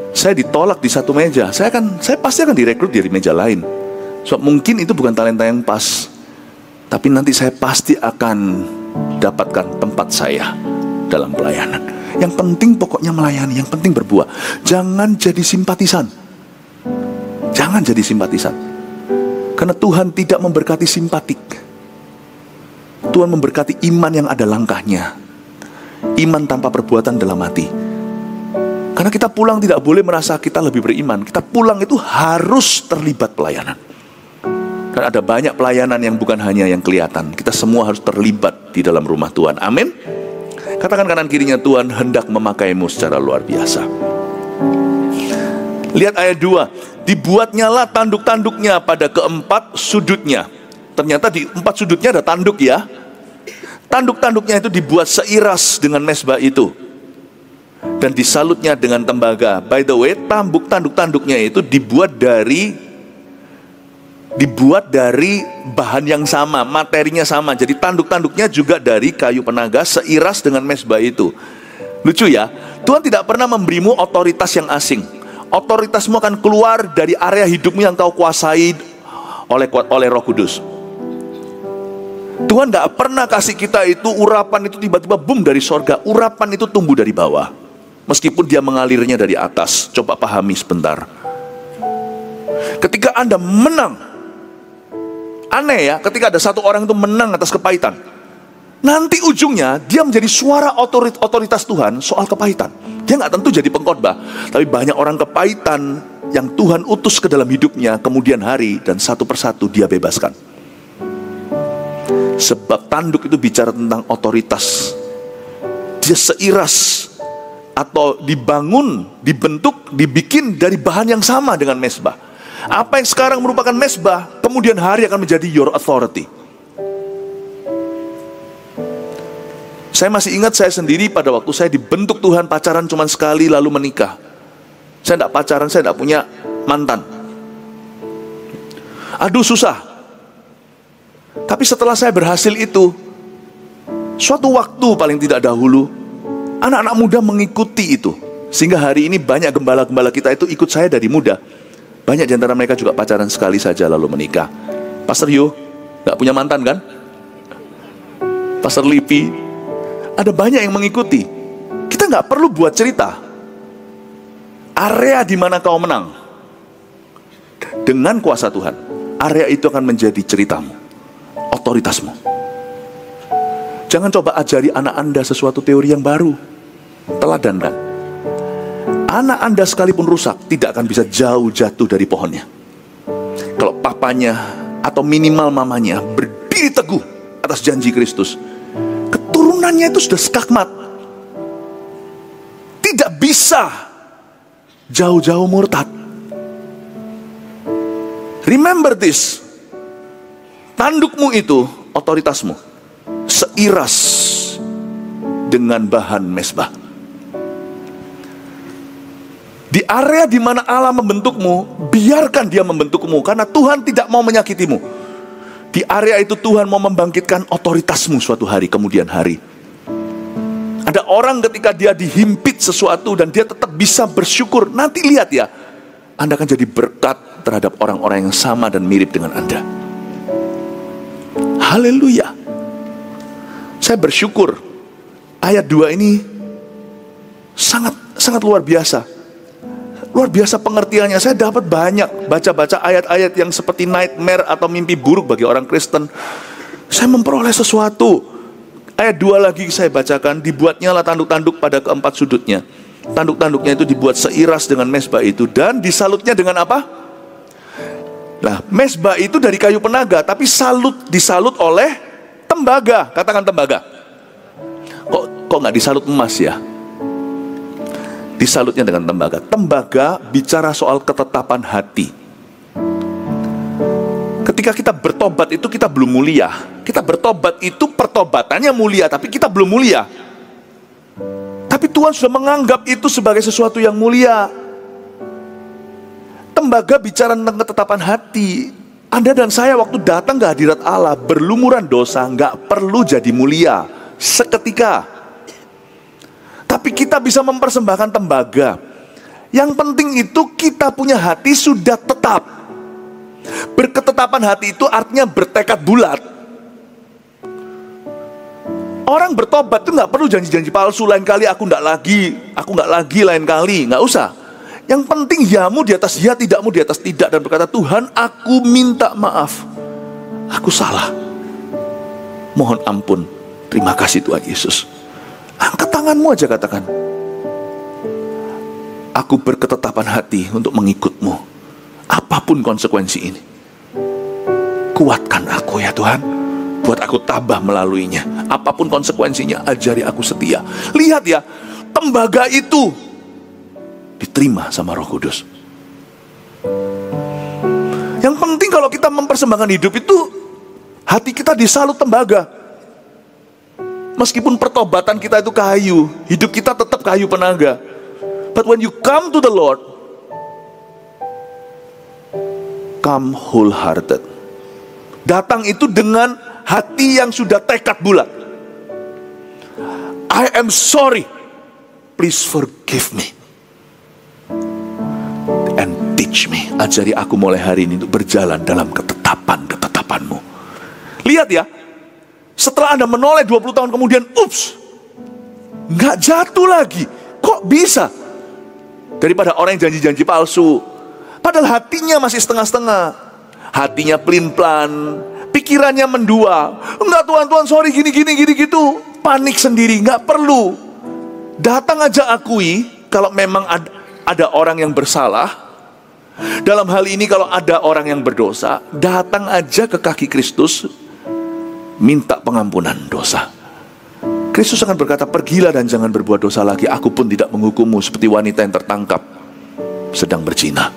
saya ditolak di satu meja, saya pasti akan direkrut dari meja lain. So, mungkin itu bukan talenta yang pas, tapi nanti saya pasti akan dapatkan tempat saya dalam pelayanan. Yang penting pokoknya melayani, yang penting berbuah. Jangan jadi simpatisan. Jangan jadi simpatisan. Karena Tuhan tidak memberkati simpatik. Tuhan memberkati iman yang ada langkahnya. Iman tanpa perbuatan dalam hati. Karena kita pulang tidak boleh merasa kita lebih beriman. Kita pulang itu harus terlibat pelayanan. Dan Dan ada banyak pelayanan yang bukan hanya yang kelihatan. Kita semua harus terlibat di dalam rumah Tuhan. Amin. Katakan kanan kirinya, Tuhan hendak memakaimu secara luar biasa. Lihat ayat 2. Dibuatnyalah tanduk-tanduknya pada keempat sudutnya. Ternyata di 4 sudutnya ada tanduk ya. Tanduk-tanduknya itu dibuat seiras dengan mesbah itu. Dan disalutnya dengan tembaga. By the way, tanduk-tanduknya itu dibuat dari bahan yang sama, materinya sama. Jadi tanduk-tanduknya juga dari kayu penaga seiras dengan mesbah itu. Lucu ya, Tuhan tidak pernah memberimu otoritas yang asing. Otoritasmu akan keluar dari area hidupmu yang kau kuasai oleh Roh Kudus. Tuhan gak pernah kasih kita itu urapan itu tiba-tiba boom dari sorga. Urapan itu tumbuh dari bawah, meskipun dia mengalirnya dari atas. Coba pahami sebentar. Ketika Anda menang, aneh ya, ketika ada satu orang itu menang atas kepahitan, nanti ujungnya dia menjadi suara otoritas Tuhan soal kepahitan. Dia nggak tentu jadi pengkhotbah, tapi banyak orang kepahitan yang Tuhan utus ke dalam hidupnya kemudian hari, dan satu persatu dia bebaskan. Sebab tanduk itu bicara tentang otoritas. Dia seiras atau dibangun, dibentuk, dibikin dari bahan yang sama dengan mesbah. Apa yang sekarang merupakan mesbah, kemudian hari akan menjadi your authority. Saya masih ingat saya sendiri pada waktu saya dibentuk Tuhan, pacaran cuma sekali lalu menikah. Saya tidak pacaran, saya tidak punya mantan. Aduh susah. Tapi setelah saya berhasil itu, suatu waktu paling tidak dahulu, anak-anak muda mengikuti itu. Sehingga hari ini banyak gembala-gembala kita itu ikut saya dari muda. Banyak di antara mereka juga pacaran sekali saja lalu menikah. Pastor Yo, gak punya mantan kan? Pastor Lipi, ada banyak yang mengikuti. Kita gak perlu buat cerita. Area di mana kau menang, dengan kuasa Tuhan, area itu akan menjadi ceritamu, otoritasmu. Jangan coba ajari anak Anda sesuatu teori yang baru. Teladankan. Anak Anda sekalipun rusak, tidak akan bisa jauh jatuh dari pohonnya. Kalau papanya atau minimal mamanya berdiri teguh atas janji Kristus, keturunannya itu sudah skakmat. Tidak bisa jauh-jauh murtad. Remember this. Tandukmu itu otoritasmu, seiras dengan bahan mesbah. Di area di mana Allah membentukmu, biarkan dia membentukmu, karena Tuhan tidak mau menyakitimu. Di area itu Tuhan mau membangkitkan otoritasmu suatu hari kemudian hari. Ada orang ketika dia dihimpit sesuatu dan dia tetap bisa bersyukur, nanti lihat ya, Anda akan jadi berkat terhadap orang-orang yang sama dan mirip dengan Anda. Haleluya. Saya bersyukur ayat 2 ini sangat luar biasa. Luar biasa pengertiannya. Saya dapat banyak baca-baca ayat-ayat yang seperti nightmare atau mimpi buruk bagi orang Kristen. Saya memperoleh sesuatu. Ayat 2 lagi saya bacakan. Dibuatnyalah tanduk-tanduk pada keempat sudutnya. Tanduk-tanduknya itu dibuat seiras dengan mesbah itu, dan disalutnya dengan apa? Nah, mesbah itu dari kayu penaga, tapi disalut oleh tembaga. Katakan tembaga. Kok nggak disalut emas ya? Disalutnya dengan tembaga. Tembaga bicara soal ketetapan hati. Ketika kita bertobat itu kita belum mulia. Kita bertobat itu pertobatannya mulia, tapi kita belum mulia. Tapi Tuhan sudah menganggap itu sebagai sesuatu yang mulia. Tembaga bicara tentang ketetapan hati. Anda dan saya waktu datang ke hadirat Allah berlumuran dosa, nggak perlu jadi mulia seketika. Tapi kita bisa mempersembahkan tembaga. Yang penting itu kita punya hati sudah tetap. Berketetapan hati itu artinya bertekad bulat. Orang bertobat itu nggak perlu janji-janji palsu. Lain kali aku nggak lagi lain kali, nggak usah. Yang penting yamu di atas ya, tidakmu di atas tidak, dan berkata, Tuhan, aku minta maaf, aku salah, mohon ampun, terima kasih Tuhan Yesus. Angkat tanganmu aja, katakan, aku berketetapan hati untuk mengikutmu, apapun konsekuensi ini. Kuatkan aku ya Tuhan, buat aku tabah melaluinya. Apapun konsekuensinya, ajari aku setia. Lihat ya, tembaga itu diterima sama Roh Kudus. Yang penting kalau kita mempersembahkan hidup itu, hati kita disalut tembaga. Meskipun pertobatan kita itu kayu, hidup kita tetap kayu penaga. But when you come to the Lord, come wholehearted. Datang itu dengan hati yang sudah tekad bulat. I am sorry, please forgive me and teach me. Ajari aku mulai hari ini untuk berjalan dalam ketetapan-ketetapanmu. Lihat ya, setelah Anda menoleh 20 tahun kemudian, ups, nggak jatuh lagi. Kok bisa? Daripada orang yang janji-janji palsu, padahal hatinya masih setengah-setengah. Hatinya pelin-pelan, pikirannya mendua. Enggak Tuhan, sorry gini gitu. Panik sendiri, nggak perlu. Datang aja akui kalau memang ada orang yang bersalah. Dalam hal ini kalau ada orang yang berdosa, datang aja ke kaki Kristus, minta pengampunan dosa. Kristus akan berkata, pergilah dan jangan berbuat dosa lagi. Aku pun tidak menghukummu seperti wanita yang tertangkap sedang berzina.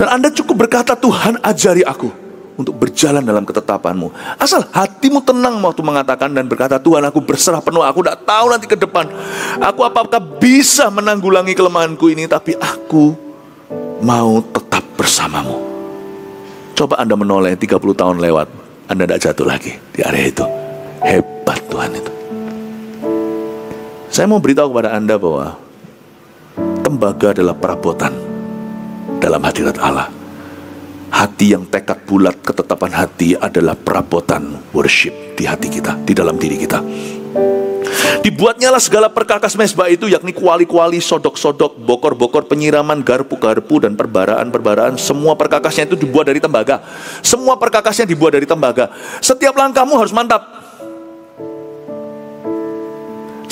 Dan Anda cukup berkata, Tuhan ajari aku untuk berjalan dalam ketetapanmu. Asal hatimu tenang waktu mengatakan dan berkata, Tuhan aku berserah penuh. Aku tidak tahu nanti ke depan aku apakah bisa menanggulangi kelemahanku ini, tapi aku mau tetap bersamamu. Coba Anda menoleh 30 tahun lewat, Anda tidak jatuh lagi di area itu. Hebat Tuhan itu. Saya mau beritahu kepada Anda bahwa tembaga adalah perabotan dalam hadirat Allah. Hati yang tekad bulat, ketetapan hati adalah perabotan worship di hati kita, di dalam diri kita. Dibuatnyalah segala perkakas mezbah itu, yakni kuali-kuali, sodok-sodok, bokor-bokor, penyiraman, garpu-garpu, dan perbaraan-perbaraan. Semua perkakasnya itu dibuat dari tembaga. Semua perkakasnya dibuat dari tembaga. Setiap langkahmu harus mantap.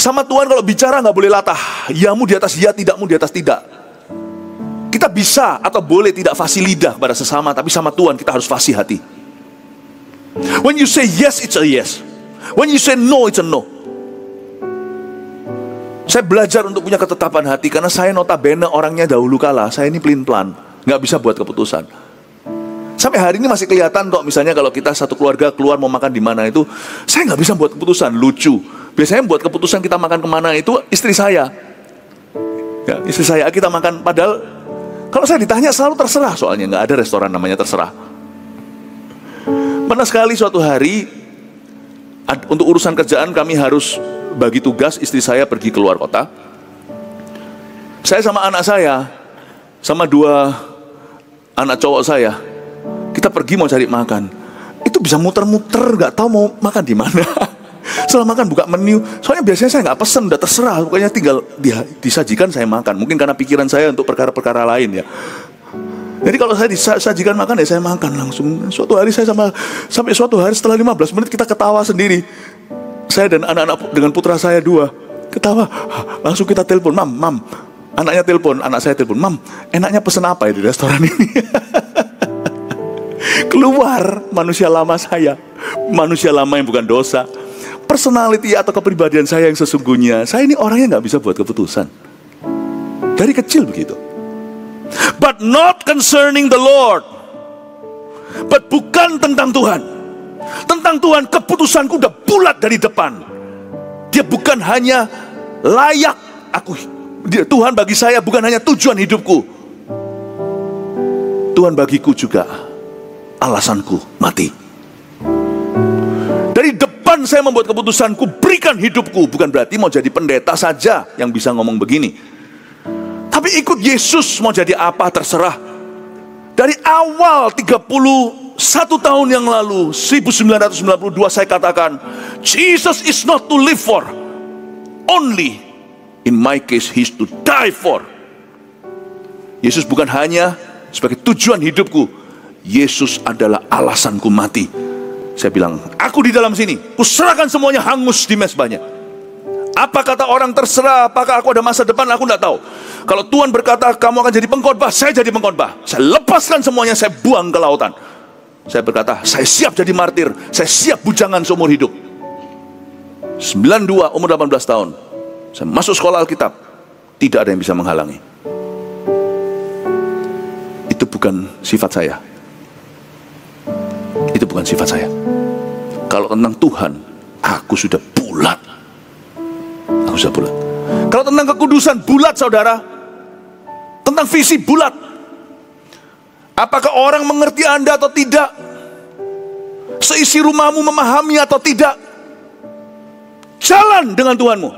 Sama Tuhan kalau bicara nggak boleh latah. Yamu di atas ya, tidakmu di atas tidak. Kita bisa atau boleh tidak fasih lidah pada sesama, tapi sama Tuhan kita harus fasih hati. When you say yes, it's a yes. When you say no, it's a no. Saya belajar untuk punya ketetapan hati, karena saya notabene orangnya dahulu kala, saya ini pelin-pelan, nggak bisa buat keputusan. Sampai hari ini masih kelihatan kok, misalnya kalau kita satu keluarga keluar mau makan di mana itu, saya nggak bisa buat keputusan. Lucu. Biasanya buat keputusan kita makan kemana itu istri saya. Ya, istri saya, kita makan, padahal kalau saya ditanya selalu terserah, soalnya nggak ada restoran namanya terserah. Pernah sekali suatu hari, untuk urusan kerjaan kami harus bagi tugas, istri saya pergi keluar kota. Saya sama anak saya, sama 2 anak cowok saya, kita pergi mau cari makan. Itu bisa muter-muter, nggak tahu mau makan di mana. Setelah makan buka menu, soalnya biasanya saya nggak pesen, udah terserah, pokoknya tinggal disajikan saya makan. Mungkin karena pikiran saya untuk perkara-perkara lain ya. Jadi kalau saya disajikan makan ya saya makan langsung. Suatu hari saya sampai suatu hari setelah 15 menit kita ketawa sendiri. Saya dan anak-anak dengan putra saya 2 ketawa, langsung kita telepon, mam. Anaknya telepon, anak saya telepon, mam, enaknya pesen apa ya di restoran ini? Keluar manusia lama saya, manusia lama yang bukan dosa. Personality atau kepribadian saya yang sesungguhnya, saya ini orangnya nggak bisa buat keputusan. Dari kecil begitu. But not concerning the Lord. But bukan tentang Tuhan. Tentang Tuhan, keputusanku udah bulat dari depan. Dia bukan hanya layak Tuhan bagi saya bukan hanya tujuan hidupku. Tuhan bagiku juga alasanku mati. Dari depan saya membuat keputusanku, berikan hidupku. Bukan berarti mau jadi pendeta saja yang bisa ngomong begini. Tapi ikut Yesus mau jadi apa terserah. Dari awal 31 tahun yang lalu, 1992 saya katakan, Jesus is not to live for. Only, in my case, he is to die for. Yesus bukan hanya sebagai tujuan hidupku. Yesus adalah alasanku mati. Saya bilang, aku di dalam sini, kuserahkan semuanya hangus di mezbahnya. Apa kata orang terserah, apakah aku ada masa depan, aku tidak tahu. Kalau Tuhan berkata, kamu akan jadi pengkhotbah, saya jadi pengkhotbah. Saya lepaskan semuanya, saya buang ke lautan. Saya berkata, saya siap jadi martir, saya siap bujangan seumur hidup. 92, umur 18 tahun, saya masuk sekolah Alkitab. Tidak ada yang bisa menghalangi. Itu bukan sifat saya. Itu bukan sifat saya. Kalau tentang Tuhan, aku sudah bulat. Aku sudah bulat. Kalau tentang kekudusan, bulat saudara. Tentang visi, bulat. Apakah orang mengerti Anda atau tidak? Seisi rumahmu memahami atau tidak? Jalan dengan Tuhanmu.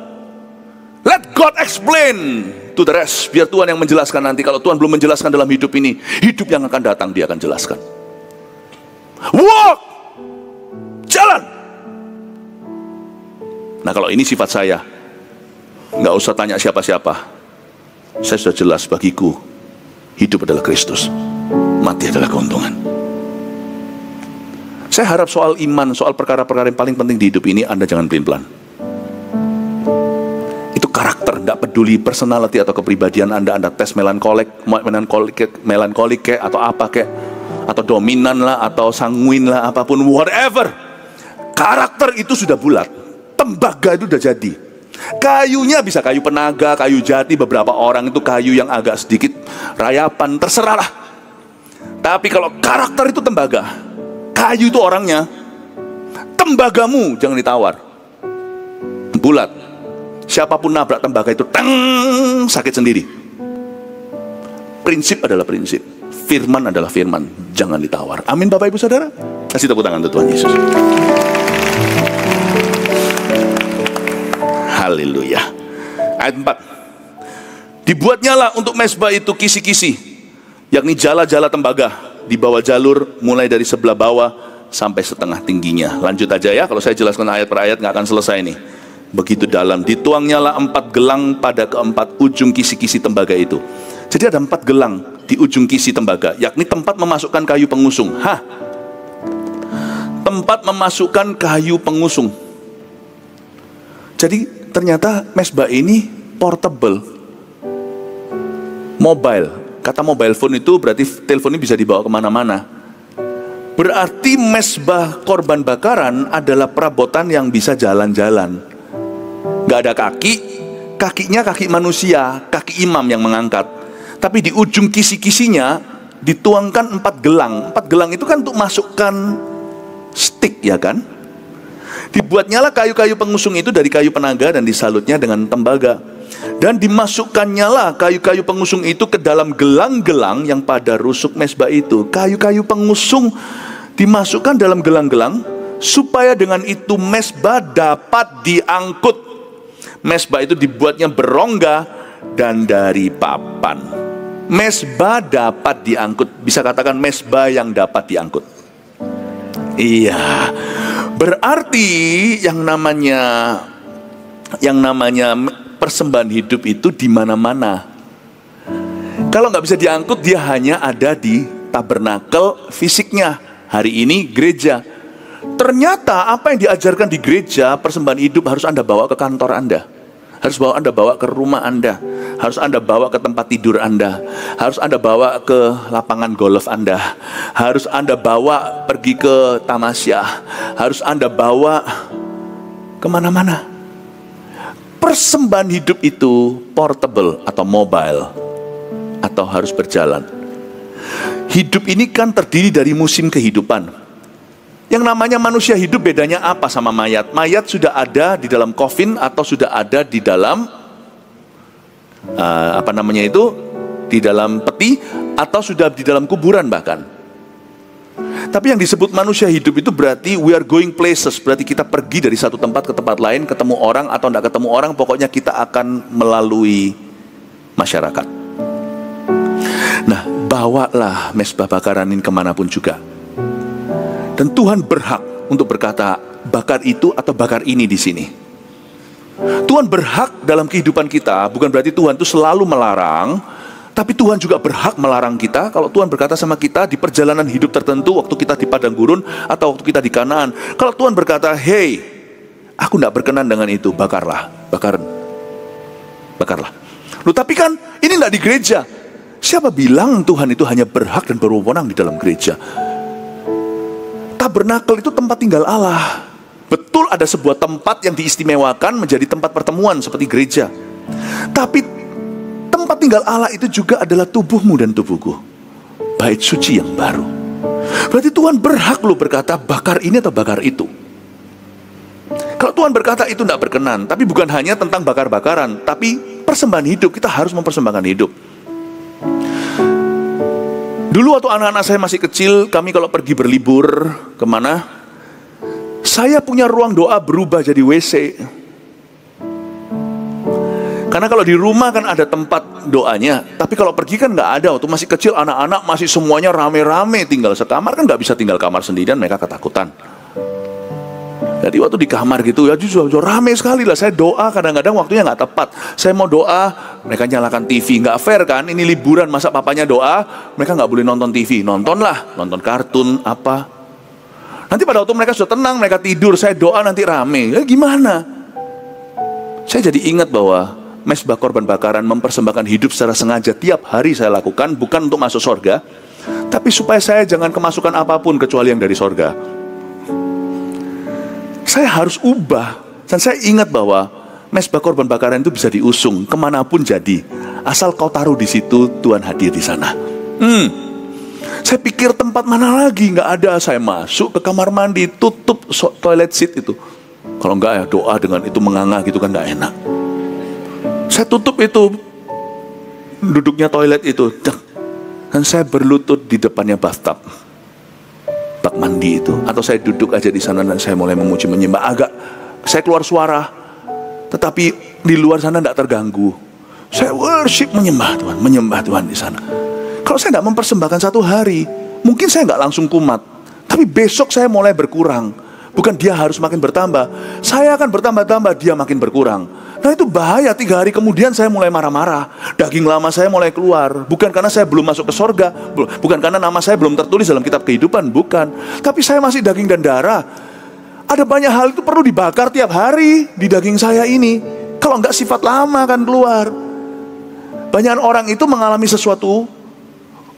Let God explain to the rest. Biar Tuhan yang menjelaskan nanti. Kalau Tuhan belum menjelaskan dalam hidup ini, hidup yang akan datang Dia akan jelaskan. Walk, jalan. Nah, kalau ini sifat saya, nggak usah tanya siapa-siapa. Saya sudah jelas, bagiku hidup adalah Kristus, mati adalah keuntungan. Saya harap soal iman, soal perkara-perkara yang paling penting di hidup ini, Anda jangan pelin-pelan. Itu karakter, tidak peduli personality atau kepribadian Anda tes melankolik atau apa kek, atau dominan lah, atau sanguin lah, apapun, whatever. Karakter itu sudah bulat. Tembaga itu sudah jadi. Kayunya bisa kayu penaga, kayu jati. Beberapa orang itu kayu yang agak sedikit rayapan, terserahlah. Tapi kalau karakter itu tembaga, kayu itu orangnya. Tembagamu jangan ditawar, bulat. Siapapun nabrak tembaga itu, teng, sakit sendiri. Prinsip adalah prinsip, firman adalah firman, jangan ditawar. Amin Bapak Ibu Saudara. Kasih tepuk tangan untuk Tuhan Yesus. Haleluya. Ayat 4. Dibuatnyalah untuk mezbah itu kisi-kisi, yakni jala-jala tembaga di bawah jalur, mulai dari sebelah bawah sampai setengah tingginya. Lanjut aja ya, kalau saya jelaskan ayat per ayat nggak akan selesai nih. Begitu dalam. Dituangnyalah 4 gelang pada keempat ujung kisi-kisi tembaga itu. Jadi ada 4 gelang di ujung kisi tembaga, yakni tempat memasukkan kayu pengusung. Tempat memasukkan kayu pengusung. Jadi ternyata mezbah ini portable, mobile. Kata mobile phone itu berarti telepon ini bisa dibawa kemana-mana. Berarti mezbah korban bakaran adalah perabotan yang bisa jalan-jalan. Gak ada kaki, kakinya kaki manusia, kaki imam yang mengangkat. Tapi di ujung kisi-kisinya dituangkan 4 gelang. 4 gelang itu kan untuk masukkan stick, ya kan? Dibuatnyalah kayu-kayu pengusung itu dari kayu penaga dan disalutnya dengan tembaga. Dan dimasukkannya kayu-kayu pengusung itu ke dalam gelang-gelang yang pada rusuk mezbah itu. Kayu-kayu pengusung dimasukkan dalam gelang-gelang supaya dengan itu mezbah dapat diangkut. Mezbah itu dibuatnya berongga dan dari papan. Mezbah dapat diangkut. Bisa katakan mezbah yang dapat diangkut. Iya. Berarti yang namanya persembahan hidup itu di mana-mana. Kalau nggak bisa diangkut, dia hanya ada di tabernakel fisiknya. Hari ini gereja. Ternyata apa yang diajarkan di gereja, persembahan hidup harus Anda bawa ke kantor Anda. Harus Anda bawa ke rumah Anda. Harus Anda bawa ke tempat tidur Anda. Harus Anda bawa ke lapangan golf Anda. Harus Anda bawa pergi ke tamasya. Harus Anda bawa kemana-mana. Persembahan hidup itu portable atau mobile, atau harus berjalan. Hidup ini kan terdiri dari musim kehidupan. Yang namanya manusia hidup bedanya apa sama mayat? Mayat sudah ada di dalam coffin atau sudah ada di dalam di dalam peti, atau sudah di dalam kuburan bahkan. Tapi yang disebut manusia hidup itu berarti we are going places, berarti kita pergi dari satu tempat ke tempat lain, ketemu orang atau tidak ketemu orang, pokoknya kita akan melalui masyarakat. Nah, bawalah mezbah bakaran ini kemanapun juga. Dan Tuhan berhak untuk berkata, bakar itu atau bakar ini di sini. Tuhan berhak dalam kehidupan kita, bukan berarti Tuhan itu selalu melarang, tapi Tuhan juga berhak melarang kita. Kalau Tuhan berkata sama kita di perjalanan hidup tertentu, waktu kita di padang gurun atau waktu kita di Kanaan, kalau Tuhan berkata, hey, aku tidak berkenan dengan itu, bakarlah. Loh, tapi kan ini tidak di gereja. Siapa bilang Tuhan itu hanya berhak dan berwenang di dalam gereja? tabernakel itu tempat tinggal Allah. Betul ada sebuah tempat yang diistimewakan menjadi tempat pertemuan seperti gereja. Tapi tempat tinggal Allah itu juga adalah tubuhmu dan tubuhku, bait suci yang baru. Berarti Tuhan berhak loh berkata bakar ini atau bakar itu. Kalau Tuhan berkata itu tidak berkenan, tapi bukan hanya tentang bakar-bakaran, tapi persembahan hidup. Kita harus mempersembahkan hidup. Dulu waktu anak-anak saya masih kecil, kami kalau pergi berlibur kemana, saya punya ruang doa berubah jadi WC. Karena kalau di rumah kan ada tempat doanya, tapi kalau pergi kan nggak ada. Waktu masih kecil anak-anak masih semuanya rame-rame tinggal sekamar, kan nggak bisa tinggal kamar sendirian, mereka ketakutan. Jadi waktu di kamar gitu ya justru rame sekali lah. Saya doa kadang-kadang waktunya nggak tepat. Saya mau doa, mereka nyalakan TV. Nggak fair kan? Ini liburan masa papanya doa, mereka nggak boleh nonton TV. Nontonlah, nonton kartun apa. Nanti pada waktu mereka sudah tenang, mereka tidur, saya doa nanti rame. Ya gimana? Saya jadi ingat bahwa mesbah korban bakaran mempersembahkan hidup secara sengaja tiap hari saya lakukan, bukan untuk masuk sorga, tapi supaya saya jangan kemasukan apapun kecuali yang dari sorga. Saya harus ubah. Dan saya ingat bahwa mesbah korban bakaran itu bisa diusung kemanapun jadi, asal kau taruh di situ, Tuhan hadir di sana. Saya pikir tempat mana lagi, nggak ada. Saya masuk ke kamar mandi, tutup toilet seat itu. Kalau nggak ya doa dengan itu menganga gitu kan nggak enak. Saya tutup itu, duduknya toilet itu, dan saya berlutut di depannya bathtub, bak mandi itu. Atau saya duduk aja di sana dan saya mulai memuji menyembah. Agak saya keluar suara, tetapi di luar sana tidak terganggu. Saya worship menyembah Tuhan di sana. Kalau saya nggak mempersembahkan satu hari, mungkin saya nggak langsung kumat, tapi besok saya mulai berkurang. Bukan dia harus makin bertambah, saya akan bertambah-tambah, dia makin berkurang. Nah itu bahaya. 3 hari kemudian saya mulai marah-marah, daging lama saya mulai keluar. Bukan karena saya belum masuk ke sorga, bukan karena nama saya belum tertulis dalam kitab kehidupan, bukan. Tapi saya masih daging dan darah. Ada banyak hal itu perlu dibakar tiap hari di daging saya ini. Kalau enggak sifat lama akan keluar. Banyak orang itu mengalami sesuatu,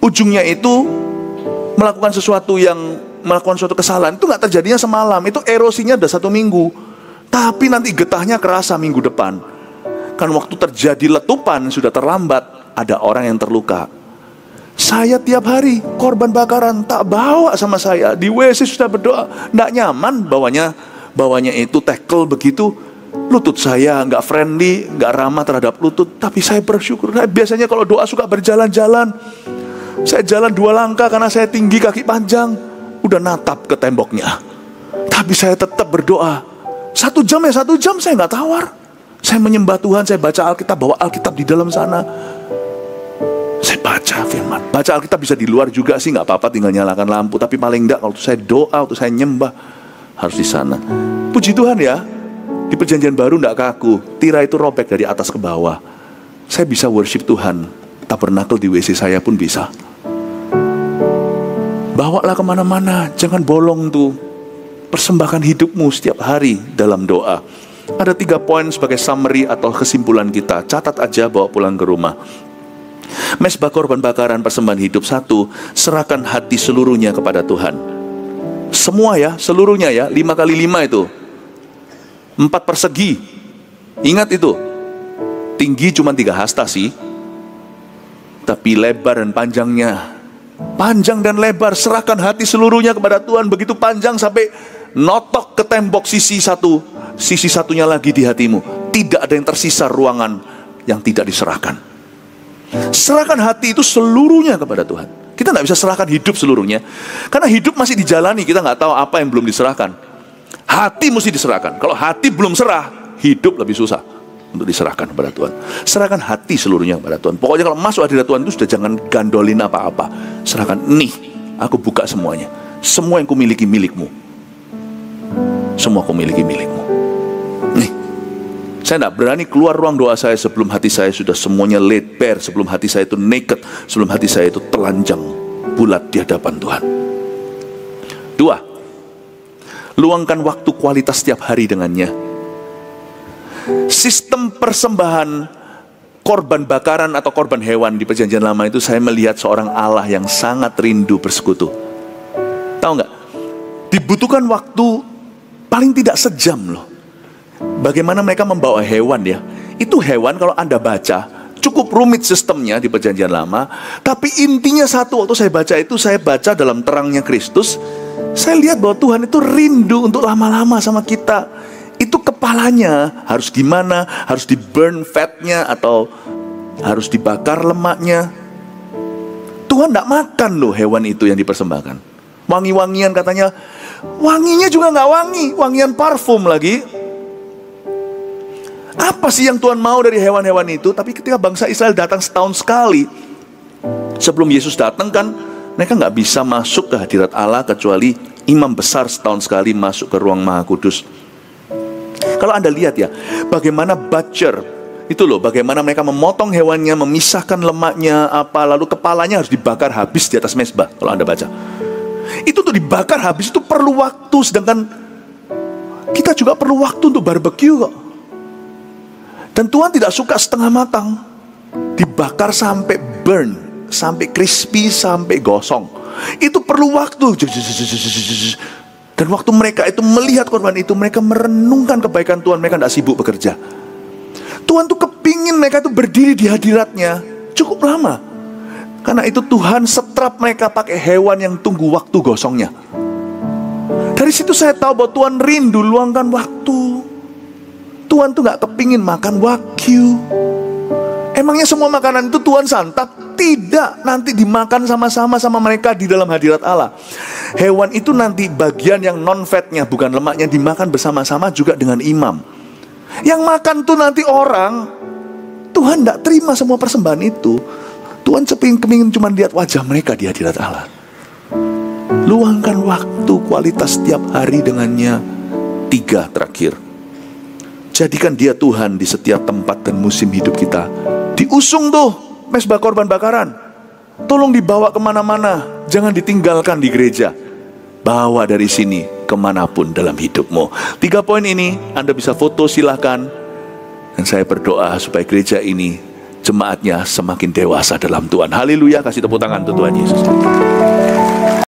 ujungnya itu melakukan sesuatu kesalahan. Itu enggak terjadinya semalam, itu erosinya udah 1 minggu. Tapi nanti getahnya kerasa minggu depan. Kan waktu terjadi letupan sudah terlambat, ada orang yang terluka. Saya tiap hari korban bakaran tak bawa sama saya. Di WC sudah berdoa, nggak nyaman bawanya itu tackle begitu. Lutut saya nggak friendly, nggak ramah terhadap lutut. Tapi saya bersyukur. Nah, biasanya kalau doa suka berjalan-jalan. Saya jalan 2 langkah karena saya tinggi, kaki panjang, udah natap ke temboknya. Tapi saya tetap berdoa. 1 jam saya nggak tawar. Saya menyembah Tuhan, saya baca Alkitab, bawa Alkitab di dalam sana. Saya baca firman. Baca Alkitab bisa di luar juga sih, nggak apa-apa, tinggal nyalakan lampu. Tapi paling enggak kalau saya doa, waktu saya nyembah, harus di sana. Puji Tuhan ya, di perjanjian baru nggak kaku. Tirai itu robek dari atas ke bawah. Saya bisa worship Tuhan. Tabernakel di WC saya pun bisa. Bawalah kemana-mana, jangan bolong tuh. Persembahkan hidupmu setiap hari dalam doa. Ada 3 poin sebagai summary atau kesimpulan kita. Catat aja, bawa pulang ke rumah. Mesbah korban bakaran persembahan hidup. 1, serahkan hati seluruhnya kepada Tuhan. Semua ya, seluruhnya ya, 5 kali 5 itu 4 persegi. Ingat itu. Tinggi cuma 3 hasta sih, tapi lebar dan panjangnya, panjang dan lebar, serahkan hati seluruhnya kepada Tuhan. Begitu panjang sampai notok ke tembok sisi satunya lagi di hatimu. Tidak ada yang tersisa ruangan yang tidak diserahkan. Serahkan hati itu seluruhnya kepada Tuhan. Kita nggak bisa serahkan hidup seluruhnya, karena hidup masih dijalani. Kita nggak tahu apa yang belum diserahkan. Hati mesti diserahkan. Kalau hati belum serah, hidup lebih susah untuk diserahkan kepada Tuhan. Serahkan hati seluruhnya kepada Tuhan. Pokoknya kalau masuk hadirat Tuhan itu sudah jangan gandolin apa-apa. Serahkan, nih, aku buka semuanya. Semua yang kumiliki milikmu. Semua kumiliki milikmu. Nih, saya tidak berani keluar ruang doa saya sebelum hati saya sudah semuanya laid bare, sebelum hati saya itu naked, sebelum hati saya itu telanjang bulat di hadapan Tuhan. 2, luangkan waktu kualitas setiap hari dengannya. Sistem persembahan korban bakaran atau korban hewan di perjanjian lama itu, saya melihat seorang Allah yang sangat rindu bersekutu. Tahu nggak? dibutuhkan waktu paling tidak sejam loh. Bagaimana mereka membawa hewan ya. Itu hewan kalau Anda baca, cukup rumit sistemnya di Perjanjian Lama. Tapi intinya satu, waktu saya baca itu, saya baca dalam terangnya Kristus. Saya lihat bahwa Tuhan itu rindu untuk lama-lama sama kita. Itu kepalanya harus gimana, harus di burn fatnya atau harus dibakar lemaknya. Tuhan tidak makan loh hewan itu yang dipersembahkan. Wangi-wangian katanya, wanginya juga nggak wangi, wangian parfum lagi. Apa sih yang Tuhan mau dari hewan-hewan itu? Tapi ketika bangsa Israel datang setahun sekali, sebelum Yesus datang kan, mereka nggak bisa masuk ke hadirat Allah kecuali imam besar setahun sekali masuk ke ruang Maha Kudus. Kalau Anda lihat ya, bagaimana butcher itu loh, bagaimana mereka memotong hewannya, memisahkan lemaknya, lalu kepalanya harus dibakar habis di atas mezbah. Kalau Anda baca, itu tuh dibakar habis itu perlu waktu, sedangkan kita juga perlu waktu untuk barbecue kok. Dan Tuhan tidak suka setengah matang, dibakar sampai burn, sampai crispy, sampai gosong. Itu perlu waktu. Dan waktu mereka itu melihat korban itu, mereka merenungkan kebaikan Tuhan. Mereka tidak sibuk bekerja. Tuhan tuh kepingin mereka itu berdiri di hadiratnya cukup lama. Karena itu Tuhan setrap mereka pakai hewan yang tunggu waktu gosongnya. Dari situ saya tahu bahwa Tuhan rindu luangkan waktu. Tuhan tuh gak kepingin makan wagyu. Emangnya semua makanan itu Tuhan santap? Tidak, nanti dimakan sama-sama sama mereka di dalam hadirat Allah. Hewan itu nanti bagian yang non-fatnya, bukan lemaknya, dimakan bersama-sama juga dengan imam. Yang makan tuh nanti orang. Tuhan tidak terima semua persembahan itu. Tuhan kepingin cuma lihat wajah mereka di hadirat Allah. Luangkan waktu, kualitas setiap hari dengannya. 3 terakhir, jadikan dia Tuhan di setiap tempat dan musim hidup kita. Diusung tuh mezbah korban bakaran, tolong dibawa kemana-mana, jangan ditinggalkan di gereja. Bawa dari sini kemanapun dalam hidupmu. 3 poin ini Anda bisa foto, silahkan. Dan saya berdoa supaya gereja ini, jemaatnya semakin dewasa dalam Tuhan. Haleluya, kasih tepuk tangan untuk Tuhan Yesus.